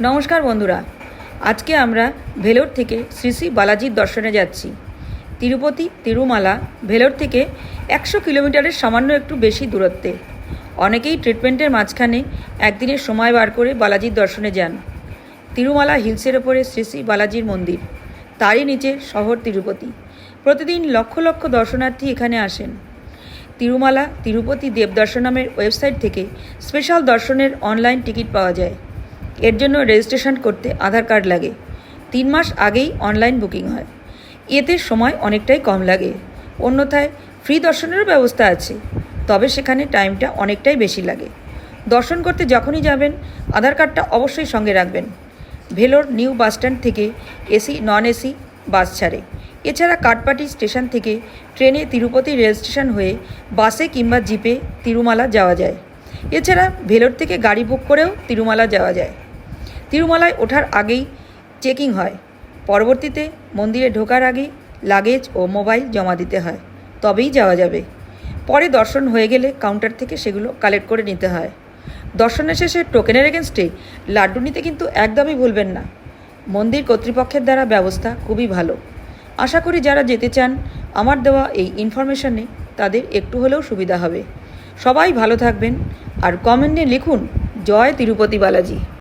নমস্কার বন্ধুরা, আজকে আমরা ভেলোর থেকে শ্রী শ্রী বালাজির দর্শনে যাচ্ছি। তিরুপতি তিরুমালা ভেলোর থেকে 100 কিলোমিটারের সামান্য একটু বেশি দূরত্বে। অনেকেই ট্রিটমেন্টের মাঝখানে একদিনের সময় বার করে বালাজির দর্শনে যান। তিরুমালা হিলসের ওপরে শ্রী শ্রী বালাজির মন্দির, তারই নিচে শহর তিরুপতি। প্রতিদিন লক্ষ লক্ষ দর্শনার্থী এখানে আসেন। তিরুমালা তিরুপতি দেবদর্শন নামের ওয়েবসাইট থেকে স্পেশাল দর্শনের অনলাইন টিকিট পাওয়া যায়। এর জন্য রেজিস্ট্রেশন করতে আধার কার্ড লাগে। 3 মাস আগেই অনলাইন বুকিং হয়। এতে সময় অনেকটাই কম লাগে। অন্যথায় ফ্রি দর্শনেরও ব্যবস্থা আছে, তবে সেখানে টাইমটা অনেকটাই বেশি লাগে। দর্শন করতে যখনই যাবেন আধার কার্ডটা অবশ্যই সঙ্গে রাখবেন। ভেলোর নিউ বাসস্ট্যান্ড থেকে এসি নন এসি বাস ছাড়ে। এছাড়া কাটপাটি স্টেশন থেকে ট্রেনে তিরুপতি রেল স্টেশন হয়ে বাসে কিংবা জিপে তিরুমালা যাওয়া যায়। এছাড়া ভেলোর থেকে গাড়ি বুক করেও তিরুমালা যাওয়া যায়। তিরুমালায় ওঠার আগেই চেকিং হয়। পরবর্তীতে মন্দিরে ঢোকার আগে লাগেজ ও মোবাইল জমা দিতে হয়, তবেই যাওয়া যাবে। পরে দর্শন হয়ে গেলে কাউন্টার থেকে সেগুলো কালেক্ট করে নিতে হয়। দর্শনের শেষে টোকেনের এগেনস্টে লাড্ডু নিতে কিন্তু একদমই ভুলবেন না। মন্দির কর্তৃপক্ষের দ্বারা ব্যবস্থা খুবই ভালো। আশা করি যারা যেতে চান আমার দেওয়া এই ইনফরমেশনে তাদের একটু হলেও সুবিধা হবে। সবাই ভালো থাকবেন আর কমেন্টে লিখুন জয় তিরুপতি বালাজি।